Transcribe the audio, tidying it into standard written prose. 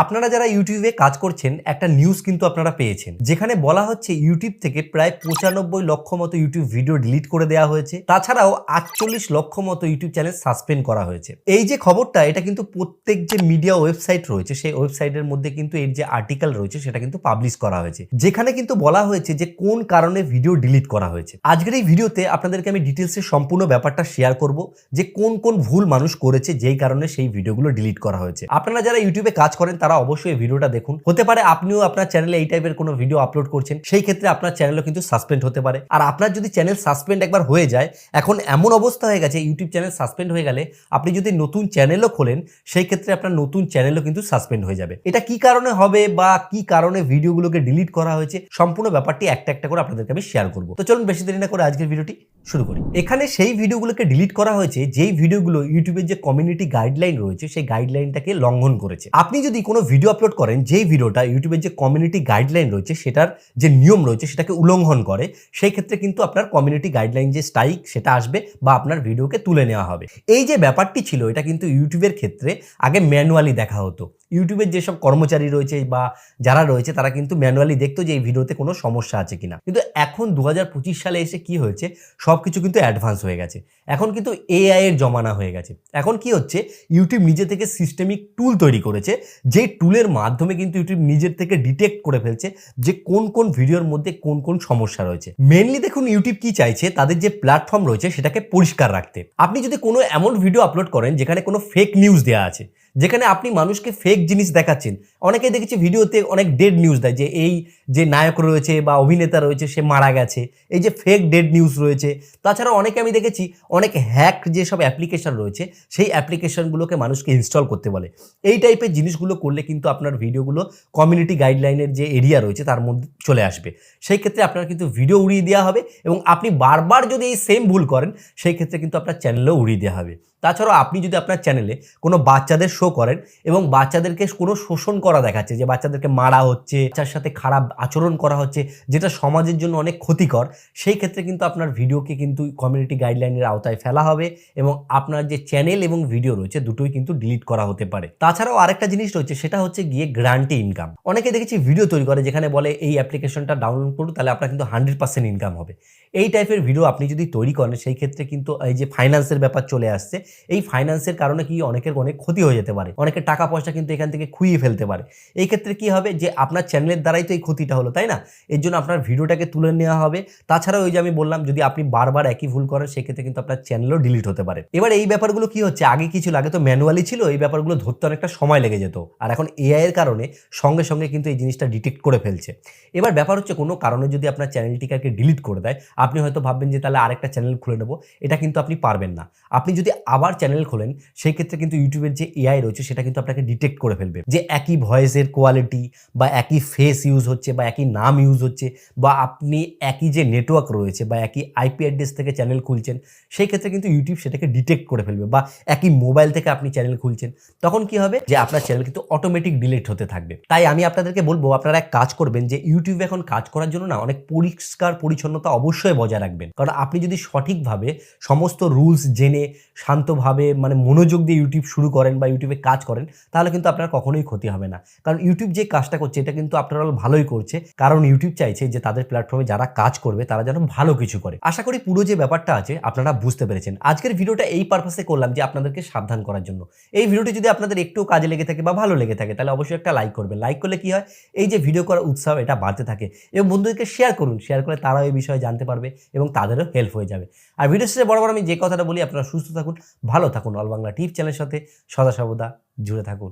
আপনারা যারা ইউটিউবে কাজ করছেন একটা নিউজ কিন্তু আপনারা পেয়েছেন, যেখানে বলা হচ্ছে ইউটিউব থেকে প্রায় 95 লক্ষ মতো ইউটিউব ভিডিও ডিলিট করে দেওয়া হয়েছে। তাছাড়াও 48 লক্ষ মতো ইউটিউব চ্যানেল সাসপেন্ড করা হয়েছে। এই যে খবরটা, এটা কিন্তু প্রত্যেক যে মিডিয়া ওয়েবসাইট রয়েছে সেই ওয়েবসাইটের মধ্যে কিন্তু এর যে আর্টিকেল রয়েছে সেটা কিন্তু পাবলিশ করা হয়েছে, যেখানে কিন্তু বলা হয়েছে যে কোন কারণে ভিডিও ডিলিট করা হয়েছে। আজকের এই ভিডিওতে আপনাদেরকে আমি ডিটেলসে সম্পূর্ণ ব্যাপারটা শেয়ার করব যে কোন কোন ভুল মানুষ করেছে যেই কারণে সেই ভিডিওগুলো ডিলিট করা হয়েছে। আপনারা যারা ইউটিউবে কাজ করেন তারা অবশ্যই এই ভিডিওটা দেখুন। হতে পারে আপনিও আপনার চ্যানেলে এই টাইপের কোনো ভিডিও আপলোড করছেন, সেই ক্ষেত্রে আপনার চ্যানেলও কিন্তু সাসপেন্ড হতে পারে। আর আপনার যদি চ্যানেল সাসপেন্ড একবার হয়ে যায়, এখন এমন অবস্থা হয়ে গেছে ইউটিউব চ্যানেল সাসপেন্ড হয়ে গেলে আপনি যদি নতুন চ্যানেলও খোলেন সেই ক্ষেত্রে আপনার নতুন চ্যানেলও কিন্তু সাসপেন্ড হয়ে যাবে। এটা কি কারণে হবে বা কি কারণে ভিডিওগুলোকে ডিলিট করা হয়েছে, সম্পূর্ণ ব্যাপারটি একটা একটা করে আপনাদেরকে আমি শেয়ার করব। তো চলুন বেশি দেরি না করে আজকের ভিডিওটি শুরু করি। এখানে সেই ভিডিওগুলোকে ডিলিট করা হয়েছে যেই ভিডিওগুলো ইউটিউবের যে কমিউনিটি গাইডলাইন রয়েছে সেই গাইডলাইনটাকে লঙ্ঘন করেছে। আপনি যদি কোনো ভিডিও আপলোড করেন যেই ভিডিওটা ইউটিউবের যে কমিউনিটি গাইডলাইন রয়েছে সেটার যে নিয়ম রয়েছে সেটাকে উল্লঙ্ঘন করে, সেই ক্ষেত্রে কিন্তু আপনার কমিউনিটি গাইডলাইন যে স্ট্রাইক সেটা আসবে বা আপনার ভিডিওকে তুলে নেওয়া হবে। এই যে ব্যাপারটি ছিল এটা কিন্তু ইউটিউবের ক্ষেত্রে আগে ম্যানুয়ালি দেখা হতো। ইউটিউবের যেসব কর্মচারী রয়েছে বা যারা রয়েছে তারা কিন্তু ম্যানুয়ালি দেখতো যে এই ভিডিওতে কোনো সমস্যা আছে কিনা। কিন্তু এখন 2025 সালে এসে কি হয়েছে, সবকিছু কিন্তু অ্যাডভান্স হয়ে গেছে। এখন কিন্তু এআই এর জমানা হয়ে গেছে। এখন কি হচ্ছে, ইউটিউব নিজে থেকে সিস্টেমিক টুল তৈরি করেছে, যে টুলের মাধ্যমে কিন্তু ইউটিউব নিজের থেকে ডিটেক্ট করে ফেলছে যে কোন কোন ভিডিওর মধ্যে কোন কোন সমস্যা রয়েছে। মেনলি দেখুন ইউটিউব কি চাইছে, তাদের যে প্ল্যাটফর্ম রয়েছে সেটাকে পরিষ্কার রাখতে। আপনি যদি কোনো এমন ভিডিও আপলোড করেন যেখানে কোনো ফেক নিউজ দেওয়া আছে, যেখানে আপনি মানুষকে ফেক জিনিস দেখাচ্ছেন, অনেকে দেখেছি ভিডিওতে অনেক ডেড নিউজ দেয় যে এই যে নায়ক রয়েছে বা অভিনেতা রয়েছে সে মারা গেছে, এই যে ফেক ডেড নিউজ রয়েছে। তাছাড়া অনেকে আমি দেখেছি অনেক হ্যাক যেসব অ্যাপ্লিকেশন রয়েছে সেই অ্যাপ্লিকেশনগুলোকে মানুষকে ইনস্টল করতে বলে। এই টাইপের জিনিসগুলো করলে কিন্তু আপনার ভিডিওগুলো কমিউনিটি গাইডলাইনের যে এরিয়া রয়েছে তার মধ্যে চলে আসবে। সেই ক্ষেত্রে আপনার কিন্তু ভিডিও উড়িয়ে দেওয়া হবে এবং আপনি বারবার যদি এই সেম ভুল করেন সেই ক্ষেত্রে কিন্তু আপনার চ্যানেলও উড়িয়ে দেওয়া হবে। তাছাড়াও আপনি যদি আপনার চ্যানেলে কোনো বাচ্চাদের শো করেন এবং বাচ্চাদেরকে কোনো শোষণ করা দেখাচ্ছে, যে বাচ্চাদেরকে মারা হচ্ছে, বাচ্চার সাথে খারাপ আচরণ করা হচ্ছে, যেটা সমাজের জন্য অনেক ক্ষতিকর, সেই ক্ষেত্রে কিন্তু আপনার ভিডিওকে কিন্তু কমিউনিটি গাইডলাইনের আওতায় ফেলা হবে এবং আপনার যে চ্যানেল এবং ভিডিও রয়েছে দুটোই কিন্তু ডিলিট করা হতে পারে। তাছাড়াও আরেকটা জিনিস রয়েছে, সেটা হচ্ছে গিয়ে গ্রান্টি ইনকাম। অনেকে দেখেছি ভিডিও তৈরি করে যেখানে বলে এই অ্যাপ্লিকেশনটা ডাউনলোড করুন তাহলে আপনার কিন্তু 100% ইনকাম হবে। এই টাইপের ভিডিও আপনি যদি তৈরি করেন সেই ক্ষেত্রে কিন্তু এই যে ফাইন্যান্সের ব্যাপার চলে আসছে, এই ফাইন্যান্সের কারণে কি অনেকের অনেক ক্ষতি হয়ে যেতে পারে, অনেকের টাকা পয়সা কিন্তু এখান থেকে খুইয়ে ফেলতে পারে। এই ক্ষেত্রে কি হবে যে আপনার চ্যানেলের দ্বারাই তো এই ক্ষতিটা হলো, তাই না? এর জন্য আপনার ভিডিওটাকে তুলে নেওয়া হবে। তাছাড়া ওই যে আমি বললাম যদি আপনি বারবার একই ভুল করেন সেক্ষেত্রে কিন্তু আপনার চ্যানেলও ডিলিট হতে পারে। এবার এই ব্যাপারগুলো কি হচ্ছে, আগে কি ছিল, আগে তো ম্যানুয়ালি ছিল, এই ব্যাপারগুলো ধরতে অনেকটা সময় লেগে যেত। আর এখন এআই এর কারণে সঙ্গে সঙ্গে কিন্তু এই জিনিসটা ডিটেক্ট করে ফেলছে। এবার ব্যাপার হচ্ছে কোনো কারণে যদি আপনার চ্যানেলটিকে ডিলিট করে দেয়, আপনি হয়তো ভাববেন যে তাহলে আরেকটা চ্যানেল খুলে নেবো, এটা কিন্তু আপনি পারবেন না। আপনি যদি আবার চ্যানেল খোলেন সেই ক্ষেত্রে কিন্তু ইউটিউবের যে এআই রয়েছে সেটা কিন্তু আপনাকে ডিটেক্ট করে ফেলবে যে একই ভয়েসের কোয়ালিটি বা একই ফেস ইউজ হচ্ছে বা একই নাম ইউজ হচ্ছে বা আপনি একই যে নেটওয়ার্ক রয়েছে বা একই আইপি অ্যাড্রেস থেকে চ্যানেল খুলছেন, সেই ক্ষেত্রে কিন্তু ইউটিউব সেটাকে ডিটেক্ট করে ফেলবে। বা একই মোবাইল থেকে আপনি চ্যানেল খুলছেন, তখন কি হবে যে আপনার চ্যানেল কিন্তু অটোমেটিক ডিলিট হতে থাকবে। তাই আমি আপনাদেরকে বলবো আপনারা এক কাজ করবেন যে ইউটিউবে এখন কাজ করার জন্য না অনেক পরিষ্কার পরিচ্ছন্নতা অবশ্যই বজায় রাখবেন। কারণ আপনি যদি সঠিকভাবে সমস্ত রুলস জেনে শান্তভাবে মানে মনোযোগ দিয়ে ইউটিউব শুরু করেন বা ইউটিউবে কাজ করেন, তাহলে কিন্তু আপনার কখনোই ক্ষতি হবে না। কারণ ইউটিউব যে কাজটা করছে এটা কিন্তু আপনারা ভালোই করছে, কারণ ইউটিউব চাইছে যে তাদের প্ল্যাটফর্মে যারা কাজ করবে তারা যেন ভালো কিছু করে। আশা করি পুরো যে ব্যাপারটা আছে আপনারা বুঝতে পেরেছেন। আজকের ভিডিওটা এই পারপাসে করলাম যে আপনাদেরকে সাবধান করার জন্য। এই ভিডিওটি যদি আপনাদের একটু কাজে লেগে থাকে বা ভালো লেগে থাকে তাহলে অবশ্যই একটা লাইক করবেন। লাইক করলে কি হয়, এই যে ভিডিও করার উৎসাহ এটা বাড়তে থাকে এবং বন্ধুদেরকে শেয়ার করুন, শেয়ার করলে তারাও এই বিষয়ে জানতে পারবে এবং তাদেরও হেল্প হয়ে যাবে। আর ভিডিও শেষে বরাবর আমি যে কথাটা বলি, আপনারা সুস্থ থাকুন, ভালো থাকুন, অল বাংলা টিপ চ্যানেলের সাথে সদা সর্বদা জুড়ে থাকুন।